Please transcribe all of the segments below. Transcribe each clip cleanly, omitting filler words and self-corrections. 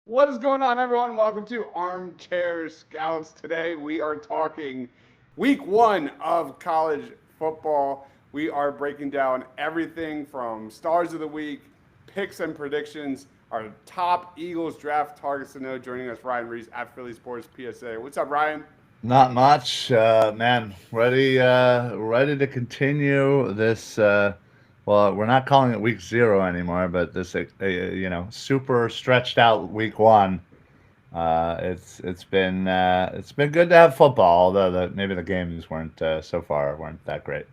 What is going on, everyone? Welcome to Armchair Scouts. Today we are talking week one of college football. We are breaking down everything from stars of the week, picks and predictions, our top Eagles draft targets to know. Joining us, Ryan Reese at Philly Sports PSA. What's up, Ryan? Not much, man. Ready to continue this. Well, we're not calling it week zero anymore, but this, super stretched out week one. It's been good to have football, although maybe the games weren't so far weren't that great.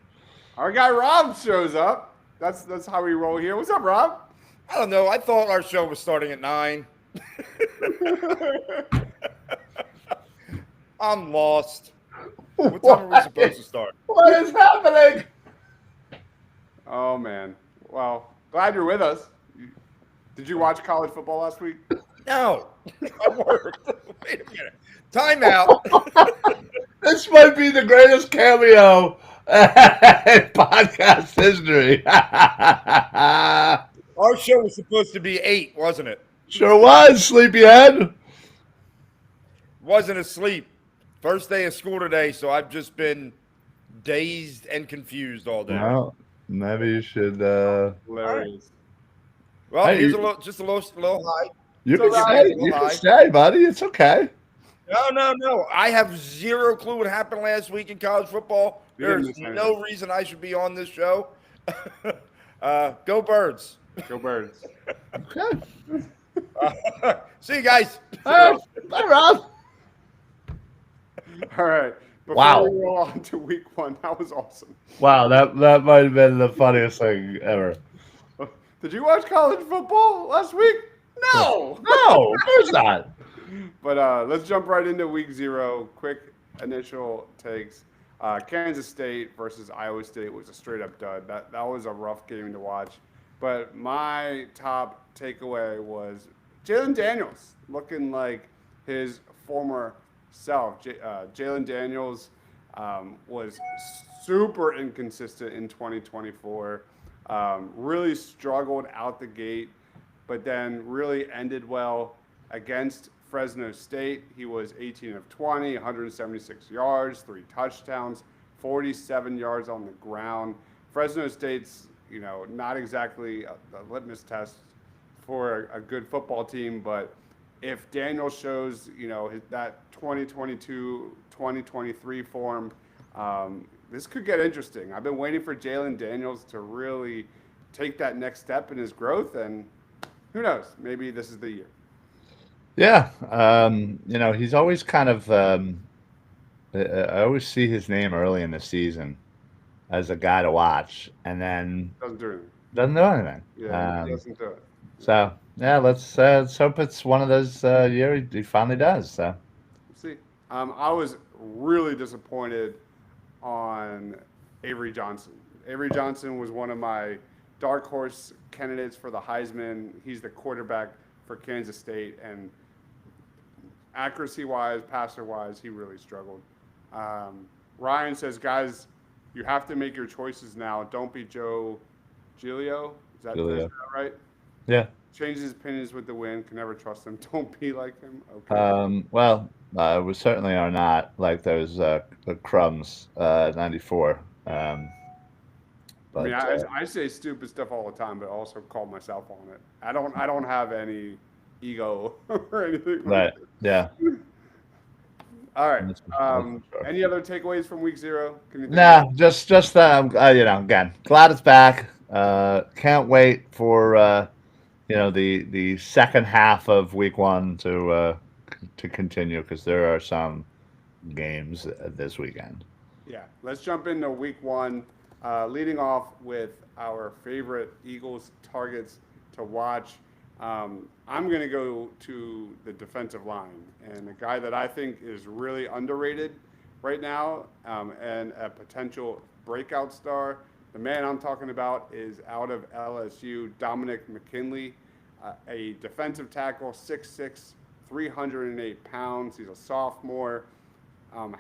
Our guy Rob shows up. That's how we roll here. What's up, Rob? I don't know. I thought our show was starting at 9. I'm lost. What time are we What supposed to start? what is happening? Oh man. Well, glad you're with us. Did you watch college football last week? No, I worked. Wait a minute. Time out. This might be the greatest cameo in podcast history. Our show was supposed to be 8, wasn't it? Sure was, sleepyhead. Wasn't asleep. First day of school today, so I've just been dazed and confused all day. Well, maybe you should. Hilarious. Well, Hey, here's a little high. you So, can Ryan, stay. You can stay, buddy. It's okay. No. I have zero clue what happened last week in college football. You didn't There's miss anything. no reason I should be on this show. Go Birds. Go Birds. Okay. See you guys. All right. Bye, Rob. All right. Before Wow. we roll on to week one, that was awesome. Wow, that might have been the funniest thing ever. Did you watch college football last week? No. No, of course not. But let's jump right into week zero. Quick initial takes. Kansas State versus Iowa State was a straight up dud. That was a rough game to watch. But my top takeaway was Jalen Daniels looking like his former self. Jalen Daniels was super inconsistent in 2024. Really struggled out the gate, but then really ended well against Fresno State. He was 18 of 20, 176 yards, 3 touchdowns, 47 yards on the ground. Fresno State's, not exactly a litmus test for a good football team, but if Daniel shows, that 2022, 2023 form, this could get interesting. I've been waiting for Jalen Daniels to really take that next step in his growth, and who knows? Maybe this is the year. Yeah, he's always kind of. I always see his name early in the season as a guy to watch, and then Doesn't do anything. doesn't do anything. Yeah, he doesn't do it. So yeah, let's hope it's one of those year he finally does. So See, I was really disappointed on Avery Johnson. Avery Johnson was one of my dark horse candidates for the Heisman. He's the quarterback for Kansas State, and accuracy wise, passer wise, he really struggled. Ryan says, guys, you have to make your choices now. Don't be Joe Giglio. Is that Julio. right? Yeah. Changes his opinions with the wind. Can never trust him. Don't be like him. Okay. Well, we certainly are not like those the crumbs 94. I mean, But I say stupid stuff all the time, but also call myself on it. I don't have any ego or anything like right, that. yeah. All right. That's for sure. Any other takeaways from week zero? Can you think of? Nah, just again, glad it's back. Can't wait for the second half of week one to continue because there are some games this weekend. Yeah. Let's jump into week one. Leading off with our favorite Eagles targets to watch. I'm going to go to the defensive line, and a guy that I think is really underrated right now, and a potential breakout star. The man I'm talking about is out of LSU, Dominic McKinley, a defensive tackle, 6'6", 308 pounds. He's a sophomore.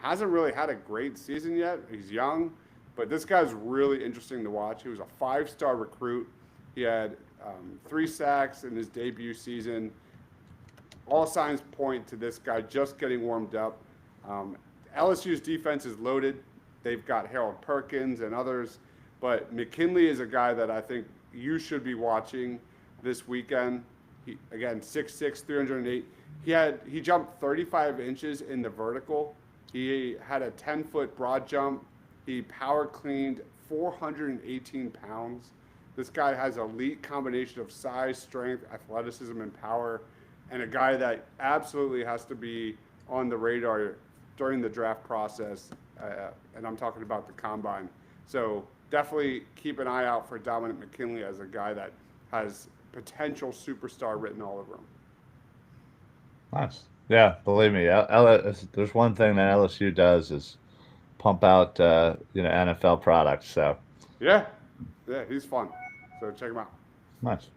Hasn't really had a great season yet. He's young, but this guy's really interesting to watch. He was a five-star recruit. He had 3 sacks in his debut season. all signs point to this guy just getting warmed up. LSU's defense is loaded. They've got Harold Perkins and others, but McKinley is a guy that I think you should be watching this weekend. Again, 6'6", 308. He jumped 35 inches in the vertical. He had a 10-foot broad jump. He power cleaned 418 pounds. This guy has elite combination of size, strength, athleticism, and power, and a guy that absolutely has to be on the radar during the draft process, and I'm talking about the combine. So definitely keep an eye out for Dominic McKinley as a guy that has potential superstar written all over him. Nice. Yeah, believe me, there's one thing that LSU does is pump out NFL products. So Yeah, he's fun. So check him out. nice,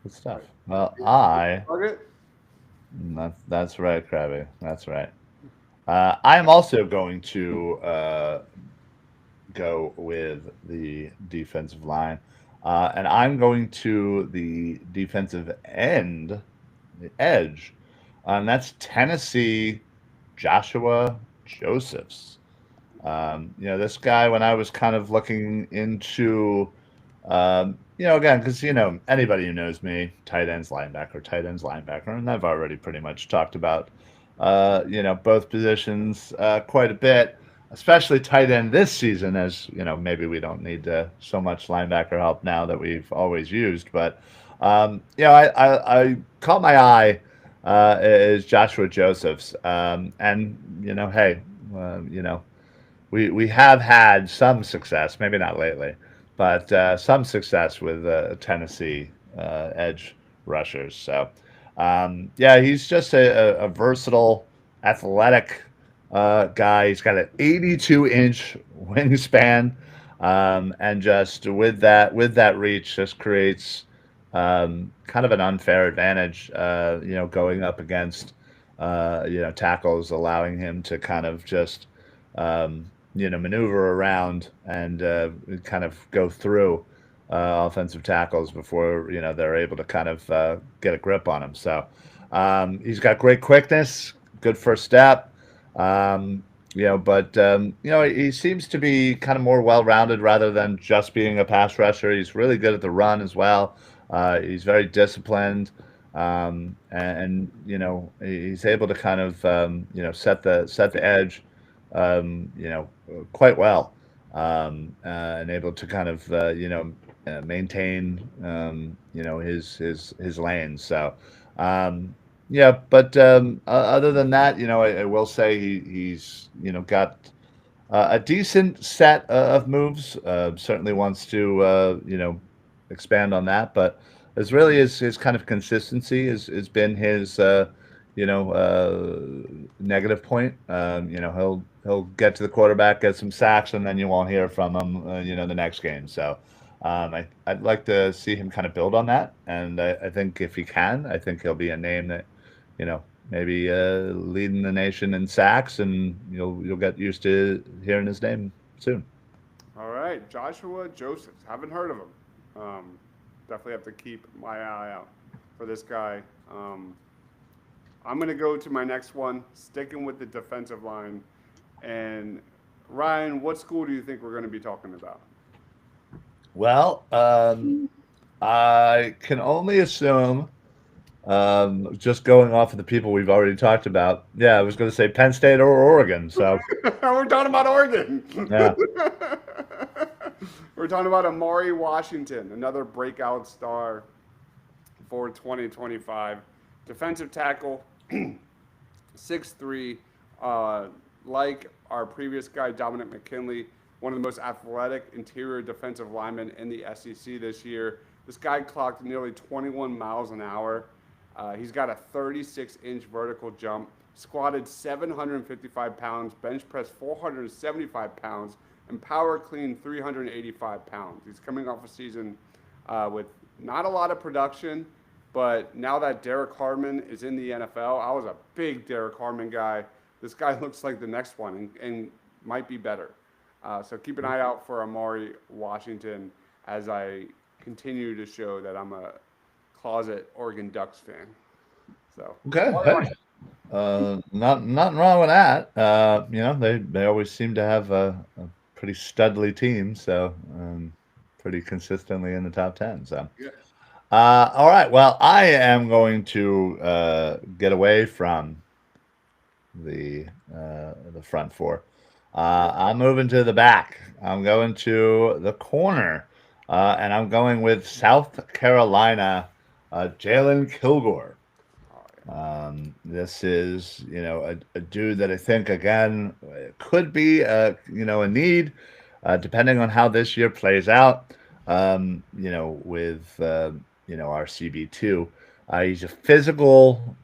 good stuff. Well, Target? that's right, Krabby. That's right. I am also going to go with the defensive line, and I'm going to the defensive end, the edge, and that's Tennessee, Joshua Josephs. This guy, when I was kind of looking into, again, because, anybody who knows me, tight ends, linebacker, and I've already pretty much talked about, both positions quite a bit, especially tight end this season, as, maybe we don't need so much linebacker help now that we've always used. But, I caught my eye is Joshua Josephs. Hey, we have had some success, maybe not lately, but some success with Tennessee edge rushers. So, he's just a versatile, athletic guy. He's got an 82-inch wingspan, and just with that reach, just creates kind of an unfair advantage. Going up against tackles, allowing him to kind of just maneuver around and kind of go through offensive tackles before they're able to kind of get a grip on him. So he's got great quickness, good first step. He seems to be kind of more well-rounded rather than just being a pass rusher. He's really good at the run as well. He's very disciplined, he's able to kind of set the edge, quite well, and able to kind of maintain his lane. So other than that, I will say he's got a decent set of moves. Certainly wants to expand on that, but as really his kind of consistency has been his negative point. He'll get to the quarterback, get some sacks, and then you won't hear from him the next game. So I'd like to see him kind of build on that, and I think if he can, I think he'll be a name that maybe leading the nation in sacks, and you'll get used to hearing his name soon. All right, Joshua Josephs. Haven't heard of him. Definitely have to keep my eye out for this guy. I'm going to go to my next one, sticking with the defensive line. And Ryan, what school do you think we're going to be talking about? Well, I can only assume, just going off of the people we've already talked about. Yeah, I was going to say Penn State or Oregon. So we're talking about Oregon. Yeah. We're talking about Amari Washington, another breakout star for 2025. Defensive tackle, 6'3", like our previous guy, Dominic McKinley, one of the most athletic interior defensive linemen in the SEC this year. This guy clocked nearly 21 miles an hour. He's got a 36-inch vertical jump, squatted 755 pounds, bench pressed 475 pounds, and power clean 385 pounds. He's coming off a season with not a lot of production, but now that Derek Harmon is in the NFL, I was a big Derek Harmon guy. This guy looks like the next one and might be better. So keep an eye out for Amari Washington as I continue to show that I'm a closet Oregon Ducks fan. So Okay. Hey. Nothing wrong with that. They always seem to have a pretty studly team, so pretty consistently in the top 10. So, yeah. all right. Well, I am going to get away from the front four. I'm moving to the back. I'm going to the corner, and I'm going with South Carolina, Jalen Kilgore. Oh, This is, a dude that I think again could be, a need, depending on how this year plays out. With our CB2, he's a physical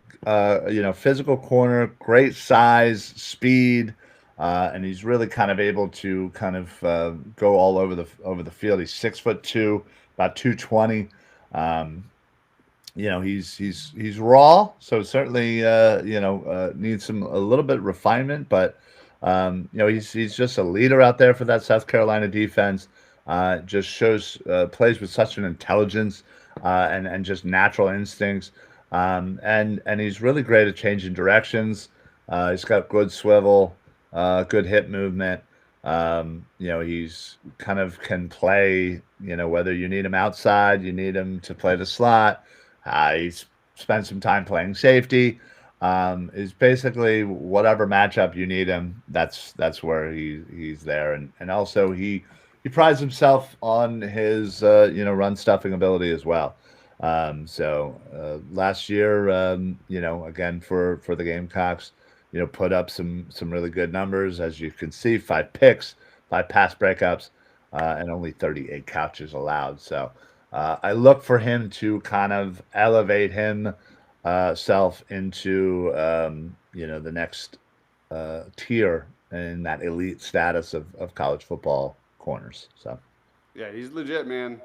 corner, great size, speed, and he's really kind of able to kind of go all over the field. He's 6'2", about 220. Um, he's raw, so certainly needs a little bit of refinement, but he's just a leader out there for that South Carolina defense. Just shows plays with such an intelligence and just natural instincts, and he's really great at changing directions. He's got good swivel, good hip movement. He's kind of can play. Whether you need him outside, you need him to play the slot. He's spent some time playing safety. Is basically whatever matchup you need him. That's where he's there, and also he prides himself on his run stuffing ability as well. Last year, again for the Gamecocks, put up some really good numbers, as you can see, 5 picks, 5 pass breakups, and only 38 couches allowed. So. I look for him to kind of elevate himself into the next tier in that elite status of college football corners. So yeah, he's legit, man.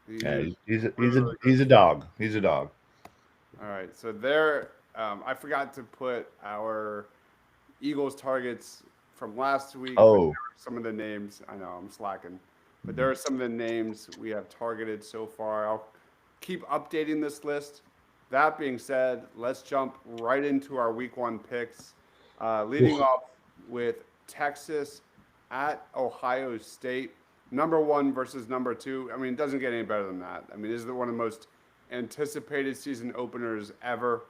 He yeah, is he's a, he's really, a really he's a dog. He's a dog. All right, so there, I forgot to put our Eagles targets from last week, but there Oh, are some of the names. I know I'm slacking, but there are some of the names we have targeted so far. I'll keep updating this list. That being said, let's jump right into our week 1 picks. Leading oof. off with Texas at Ohio State. Number 1 versus number 2. I mean, it doesn't get any better than that. I mean, this is one of the most anticipated season openers ever.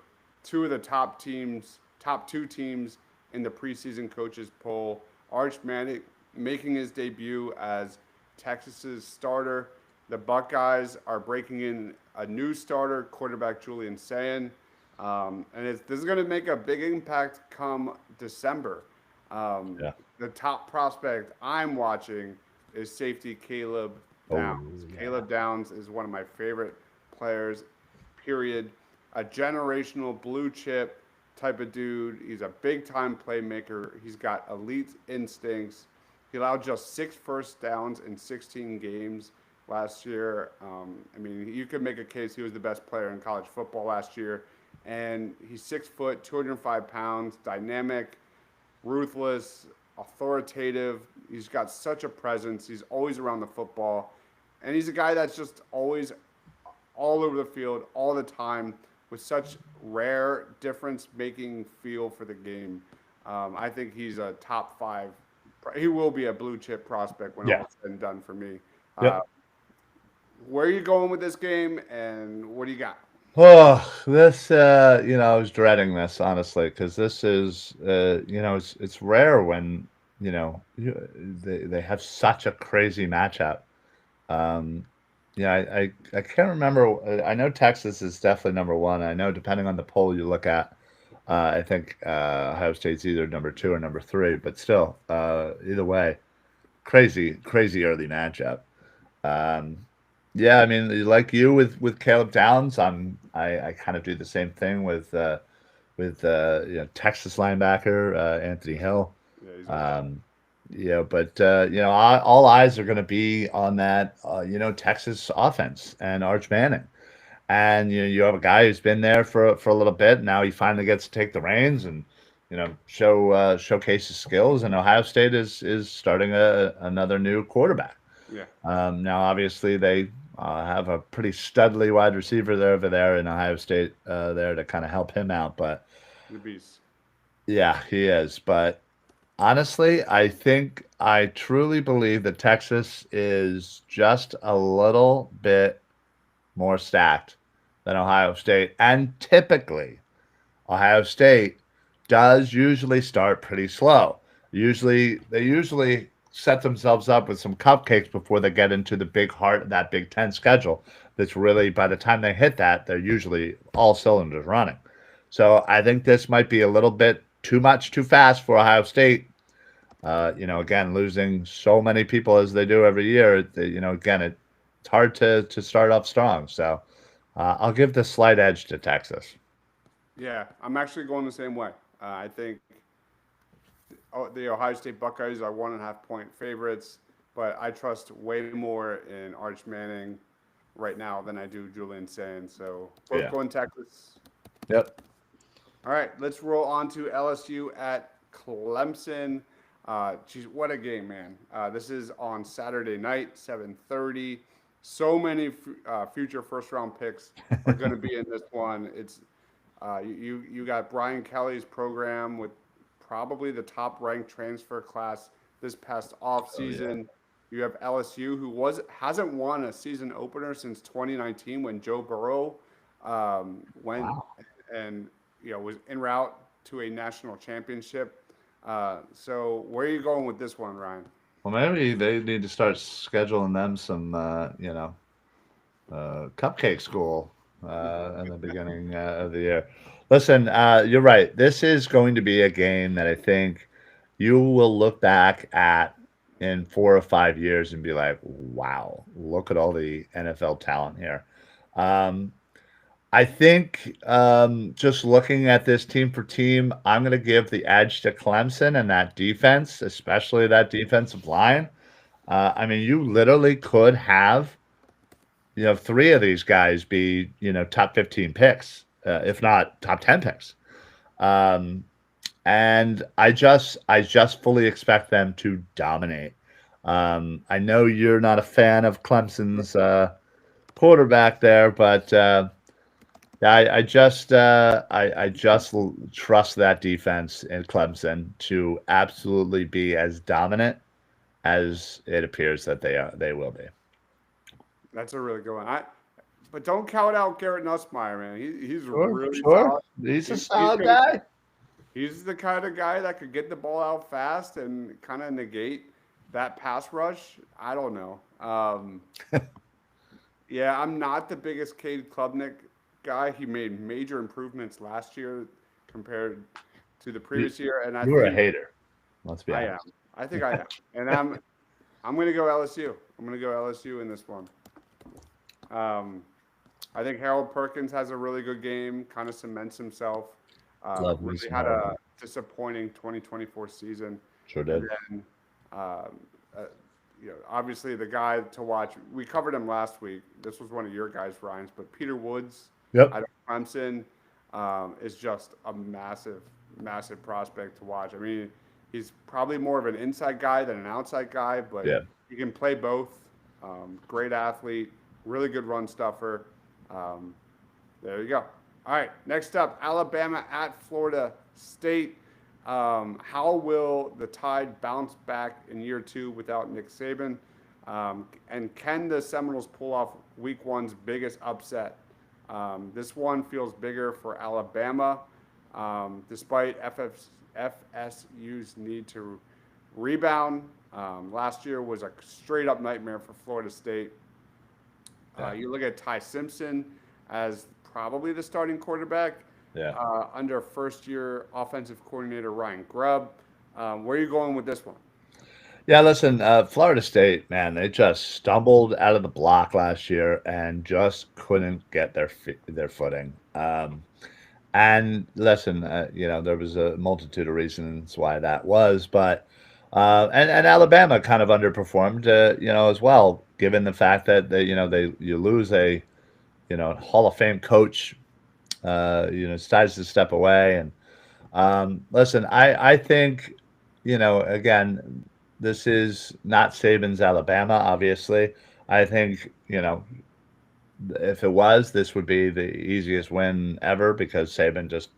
Two of the top 2 teams in the preseason coaches poll. Arch Manning making his debut as Texas's starter. The Buckeyes are breaking in a new starter, quarterback Julian Sayin. This is going to make a big impact come December. Um, Yeah. the top prospect I'm watching is safety Caleb Oh Downs. yeah. Caleb Downs is one of my favorite players, period. A generational blue chip type of dude. He's a big time playmaker. He's got elite instincts. He allowed just 6 first downs in 16 games last year. I mean, you could make a case he was the best player in college football last year. And he's 6 foot, 205 pounds, dynamic, ruthless, authoritative. He's got such a presence. He's always around the football. And he's a guy that's just always all over the field all the time with such rare difference making feel for the game. I think he's a top 5. He will be a blue chip prospect when Yeah. all is said and done for me. Uh, Yep. where are you going with this game, and what do you got? Oh, this, I was dreading this honestly because this is, it's rare when, they have such a crazy matchup. Um, yeah, I can't remember. I know Texas is definitely number 1. I know depending on the poll you look at, I think Ohio State's either number 2 or number 3, but still, either way, crazy early matchup. Um, yeah, I mean, like you with Caleb Downs, I kind of do the same thing with Texas linebacker Anthony Hill. Yeah, he's legit. Um, but all eyes are going to be on that Texas offense and Arch Manning, and you have a guy who's been there for a little bit. Now he finally gets to take the reins and showcase his skills. And Ohio State is starting another new quarterback. Yeah, Now, obviously, they have a pretty studly wide receiver there over there in Ohio State there to kind of help him out. But The beast. yeah, he is. But honestly, I truly believe that Texas is just a little bit more stacked than Ohio State. And typically, Ohio State does usually start pretty slow. They usually set themselves up with some cupcakes before they get into the big heart of that Big Ten schedule. That's really, by the time they hit that, they're usually all cylinders running. So I think this might be a little bit too much, too fast for Ohio State. Again, losing so many people as they do every year, again, it's hard to start off strong. So I'll give the slight edge to Texas. Yeah, I'm actually going the same way. I think the Ohio State Buckeyes are 1.5 point favorites, but I trust way more in Arch Manning right now than I do Julian Sands. So both Yeah. going Texas. Yep. All right, let's roll on to LSU at Clemson. Geez, what a game, man! This is on Saturday night, 7:30. So many future first-round picks are going to be in this one. It's you got Brian Kelly's program with probably the top-ranked transfer class this past off season. You have LSU, who hasn't won a season opener since 2019 when Joe Burrow went and was en route to a national championship. So where are you going with this one, Ryan? Well, maybe they need to start scheduling them some, cupcake school in the beginning of the year. Listen, you're right. This is going to be a game that I think you will look back at in 4 or 5 years and be like, wow, look at all the NFL talent here. I think just looking at this team for team, I'm going to give the edge to Clemson and that defense, especially that defensive line. I mean, you literally could have, three of these guys be, top 15 picks, if not top 10 picks. And I just fully expect them to dominate. I know you're not a fan of Clemson's quarterback there, but I just trust that defense in Clemson to absolutely be as dominant as it appears that they will be. That's a really good one. But don't count out Garrett Nussmeier, man. He's really Sure. solid. He's a solid guy. He's the kind of guy that could get the ball out fast and kind of negate that pass rush. I don't know. Yeah, I'm not the biggest Cade Klubnik guy. He made major improvements last year compared to the previous year, and You were a hater. Let's be honest. I am. I think I am, and I'm going to go LSU. I'm going to go LSU in this one. I think Harold Perkins has a really good game, kind of cements himself. Really had a disappointing 2024 season. Sure did. And then, obviously the guy to watch. We covered him last week. This was one of your guys, Ryan's, but Peter Woods. Yep. Out of Clemson is just a massive, massive prospect to watch. I mean, he's probably more of an inside guy than an outside guy, but he can play both. Great athlete, really good run stuffer. There you go. All right, next up, Alabama at Florida State. How will the Tide bounce back in year two without Nick Saban? And can the Seminoles pull off week one's biggest upset? This one feels bigger for Alabama, despite FSU's need to rebound. Last year was a straight-up nightmare for Florida State. You look at Ty Simpson as probably the starting quarterback under first-year offensive coordinator Ryan Grubb. Where are you going with this one? Yeah, listen, Florida State, man, they just stumbled out of the block last year and just couldn't get their footing. And listen, there was a multitude of reasons why that was, but and Alabama kind of underperformed, as well, given the fact that you lose a Hall of Fame coach, decides to step away. And listen, I think, again, this is not Saban's Alabama, obviously. I think, if it was, this would be the easiest win ever because Saban just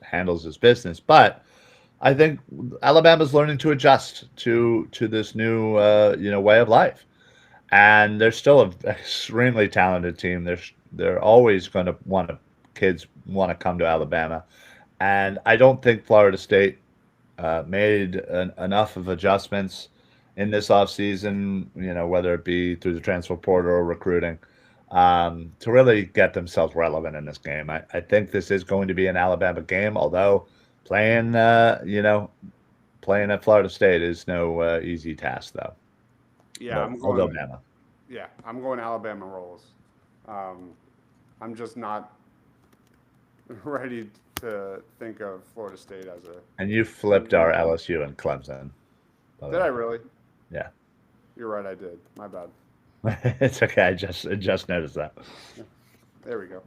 handles his business. But I think Alabama's learning to adjust to this new way of life, and they're still an extremely talented team. They're always going to kids want to come to Alabama, and I don't think Florida State made enough of adjustments in this offseason, whether it be through the transfer portal or recruiting, to really get themselves relevant in this game. I think this is going to be an Alabama game, although playing, playing at Florida State is no easy task, though. Yeah, But I'm I'll go going. Bama. Yeah, I'm going Alabama rolls. I'm just not ready to think of Florida State as a. And you flipped our LSU and Clemson. Did I really? Yeah. You're right, I did. My bad. It's okay. I just noticed that. There we go.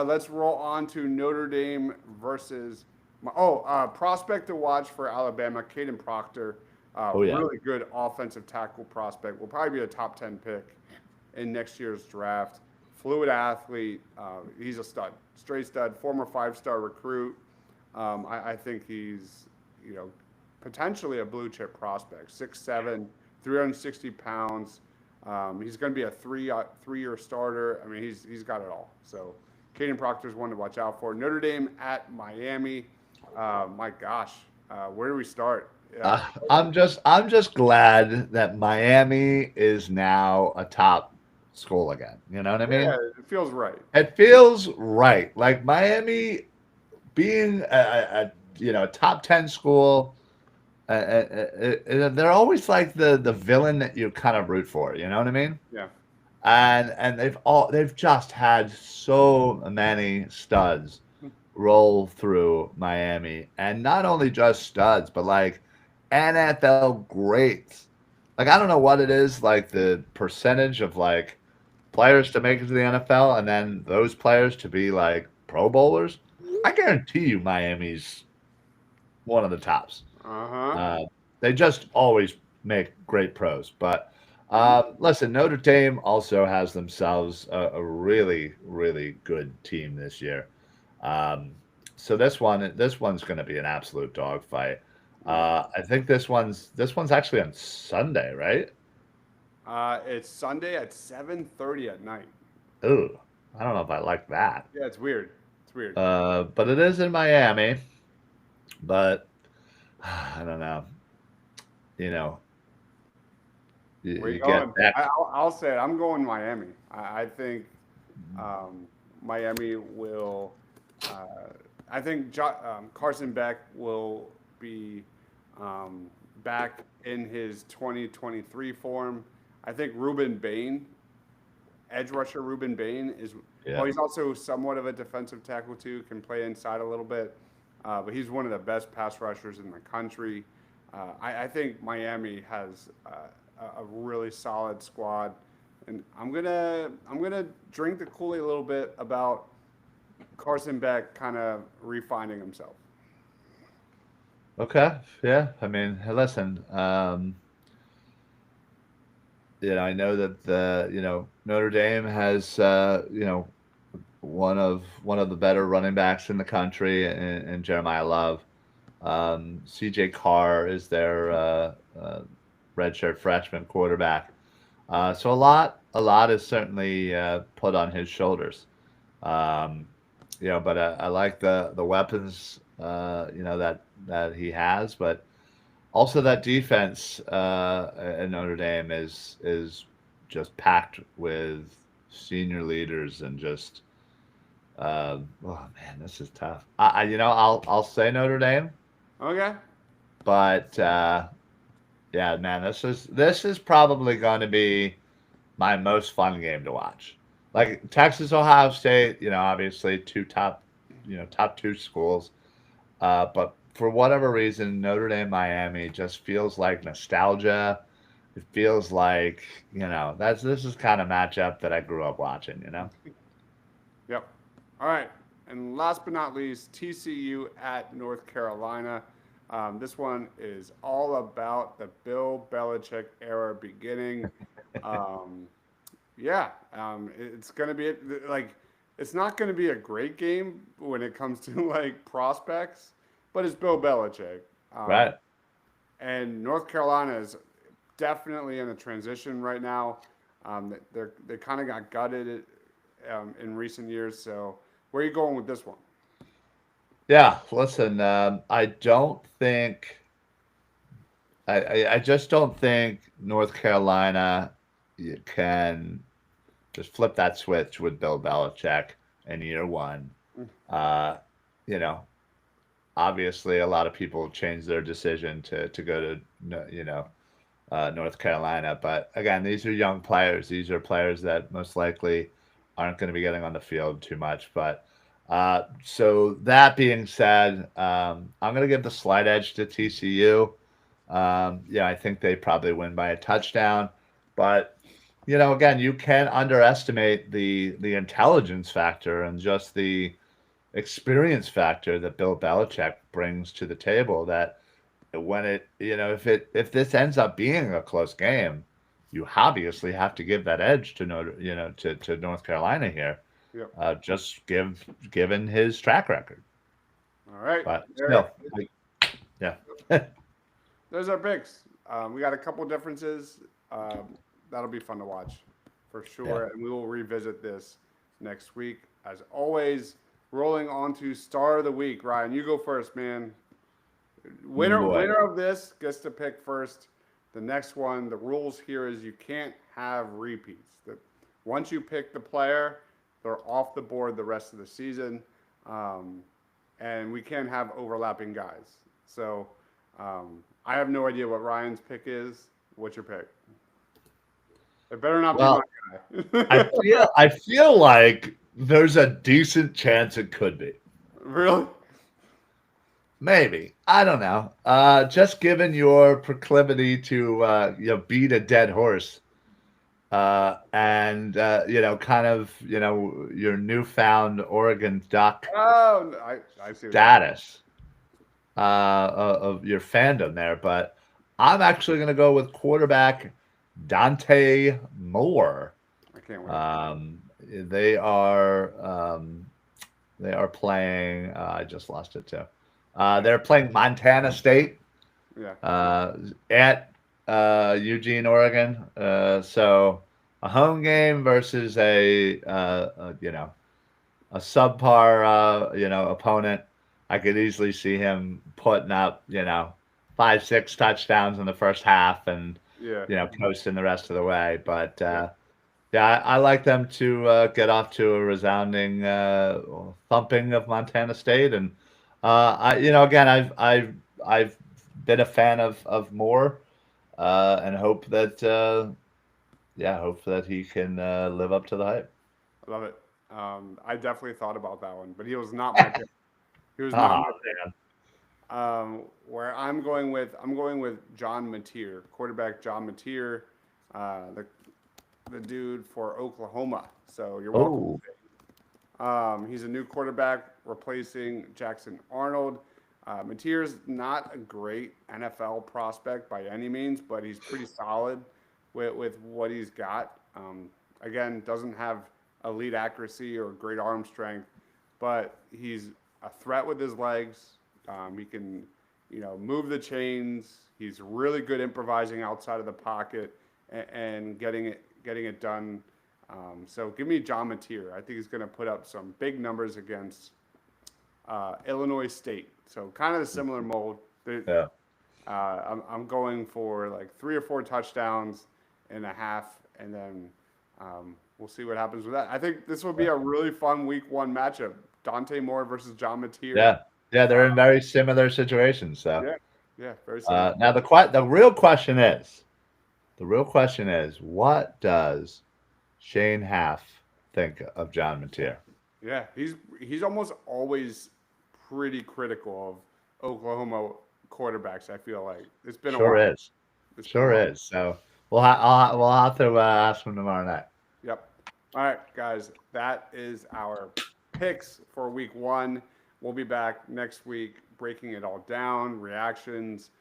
Let's roll on to Notre Dame versus. Prospect to watch for Alabama, Caden Proctor. Oh, yeah. Really good offensive tackle prospect. Will probably be a top 10 pick in next year's draft. Fluid athlete. He's a stud, straight stud, former 5-star recruit. I think he's, potentially a blue chip prospect. 6'7", 360 pounds. He's going to be a three-year starter. I mean, he's got it all. So, Caden Proctor's one to watch out for. Notre Dame at Miami. My gosh, where do we start? I'm just glad that Miami is now a top school again. You know what I mean? Yeah, it feels right. It feels right. Like Miami being a top 10 school. They're always like the villain that you kind of root for. You know what I mean? Yeah. And they've just had so many studs roll through Miami, and not only just studs, but like NFL greats. Like I don't know what it is, like the percentage of like players to make it to the NFL, and then those players to be like Pro Bowlers. I guarantee you, Miami's one of the tops. Uh-huh. They just always make great pros. But listen, Notre Dame also has themselves a really, really good team this year. So this one's going to be an absolute dogfight. I think this one's actually on Sunday, right? It's Sunday at 7:30 at night. Ooh, I don't know if I like that. Yeah, it's weird. It's weird. But it is in Miami. But I don't know. You know, Where you you get going? back. I'll say it. I'm going Miami. I think Miami will. I think Carson Beck will be back in his 2023 form. I think Ruben Bain, edge rusher Ruben Bain is. Yeah. Well, he's also somewhat of a defensive tackle too. Can play inside a little bit, but he's one of the best pass rushers in the country. I think Miami has a really solid squad, and I'm gonna drink the Kool-Aid a little bit about Carson Beck kind of refining himself. Okay. Yeah. I mean, listen. I know that Notre Dame has one of the better running backs in the country, in Jeremiah Love. CJ Carr is their redshirt freshman quarterback. So a lot is certainly put on his shoulders. Um, but I like the weapons that he has, but also that defense at Notre Dame is just packed with senior leaders and just oh man, this is tough. I'll say Notre Dame, Okay. but yeah, man, this is probably going to be my most fun game to watch. Like Texas, Ohio State, obviously top two schools. But for whatever reason, Notre Dame, Miami just feels like nostalgia. It feels like, this is kind of matchup that I grew up watching. Yep. All right. And last but not least, TCU at North Carolina. This one is all about the Bill Belichick era beginning. Yeah, it's going to be like it's not going to be a great game when it comes to like prospects, but it's Bill Belichick, um, Right. and North Carolina is definitely in a transition right now. They kind of got gutted in recent years. So where are you going with this one? Yeah. Listen, I don't think I just don't think North Carolina can just flip that switch with Bill Belichick in year one. Uh, you know, obviously, a lot of people changed their decision to go to North Carolina, but again, these are young players. These are players that most likely aren't going to be getting on the field too much. But so that being said, I'm going to give the slight edge to TCU. Yeah, I think they probably win by a touchdown, but again, you can't underestimate the intelligence factor and just the experience factor that Bill Belichick brings to the table. That when if this ends up being a close game, you obviously have to give that edge to to North Carolina here, Yep. just given his track record. All right. But There, still, yeah. there's our picks. We got a couple differences. That'll be fun to watch for Yeah. sure. And we will revisit this next week. As always, rolling on to Star of the Week. Ryan, you go first, man. Boy. Winner of this gets to pick first. The next one, the rules here is you can't have repeats. Once you pick the player, they're off the board the rest of the season. Um, and we can't have overlapping guys. So I have no idea what Ryan's pick is. What's your pick? It better not be my Well, I guy. feel like there's a decent chance it could be. Really? Maybe. I don't know. Just given your proclivity to beat a dead horse, and kind of your newfound Oregon Duck Oh, I see what you're saying. status of your fandom there, but I'm actually going to go with quarterback Dante Moore. I can't wait. They are they are playing. I just lost it too. They're playing Montana State Yeah. at Eugene, Oregon. So a home game versus a subpar opponent. I could easily see him putting up 5-6 touchdowns in the first half and Yeah. coasting the rest of the way. But Yeah. yeah, I like them to get off to a resounding thumping of Montana State, and again, I've been a fan of Moore, and hope that he can live up to the hype. I love it. I definitely thought about that one, but he was not my pick. He was not Ah, my pick. man. Where I'm going with John Mateer, quarterback John Mateer, the dude for Oklahoma. So you're welcome. Oh, He's a new quarterback replacing Jackson Arnold. Mateer's not a great NFL prospect by any means, but he's pretty solid with what he's got. Again, doesn't have elite accuracy or great arm strength, but he's a threat with his legs. He can, move the chains. He's really good improvising outside of the pocket and getting it done. So give me John Mateer. I think he's going to put up some big numbers against Illinois State. So kind of a similar mold. yeah. I'm going for like 3 or 4 touchdowns and a half, and then we'll see what happens with that. I think this will be a really fun Week 1 matchup. Dante Moore versus John Mateer. Yeah, yeah, they're in very similar situations. So Yeah, yeah, very similar. now the real question is, what does Shane Half think of John Mateer? Yeah, he's almost always pretty critical of Oklahoma quarterbacks. I feel like it's been a Sure while. is, It's been a sure while. is. So we'll have to ask him tomorrow night. Yep. All right, guys, that is our picks for Week 1. We'll be back next week, breaking it all down, reactions,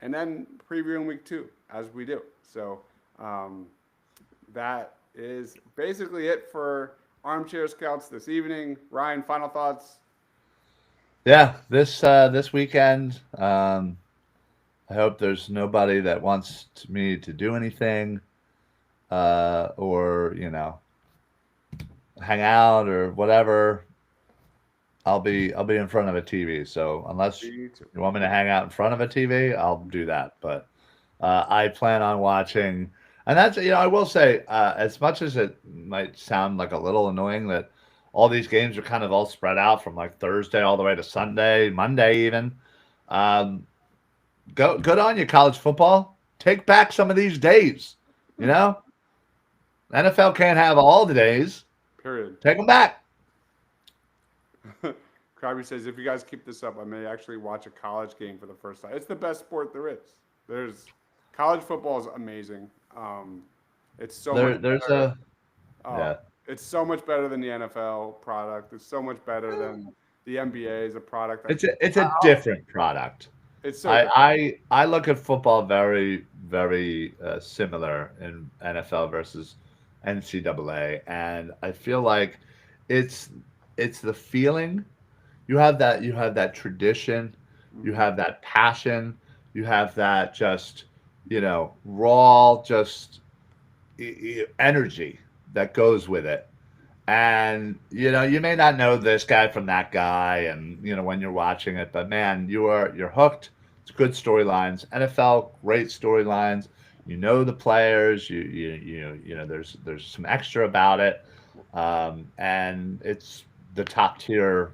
and then previewing Week 2 as we do. So that is basically it for Armchair Scouts this evening. Ryan, final thoughts? Yeah, this weekend, I hope there's nobody that wants me to do anything, or hang out or whatever. I'll be in front of a TV. So unless Me too. you want me to hang out in front of a TV, I'll do that. But I plan on watching, and that's I will say, as much as it might sound like a little annoying that all these games are kind of all spread out from like Thursday all the way to Sunday, Monday even. Um, good on you, college football. Take back some of these days. You know, NFL can't have all the days. Period. Take them back. Krabby says, if you guys keep this up, I may actually watch a college game for the first time. It's the best sport there is. There's college football is amazing. It's so much There's better. yeah. It's so much better than the NFL product. It's so much better than the NBA is a product. It's a different product. It's so different. I look at football very very similar in NFL versus NCAA, and I feel like it's it's the feeling. You have that tradition, you Mhm. have that passion, you have that just raw just energy that goes with it. And you may not know this guy from that guy, and when you're watching it, but man, you're hooked. It's good storylines. NFL, great storylines. You know the players. There's some extra about it, and it's the top tier,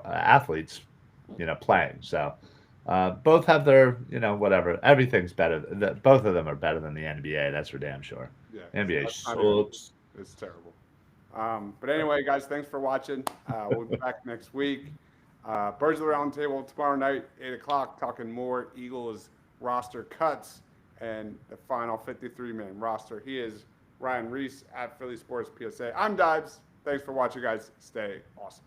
athletes, playing. So both have their, whatever. Everything's better. Both of them are better than the NBA. That's for damn sure. Yeah, NBA that's not even. sucks. It's terrible. But anyway, guys, thanks for watching. We'll be back next week. Birds of the Round Table tomorrow night, 8 o'clock, talking more Eagles roster cuts and the final 53-man roster. He is Ryan Reese at Philly Sports PSA. I'm Dives. Thanks for watching, guys. Stay awesome.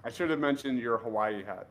I should have mentioned your Hawaii hat.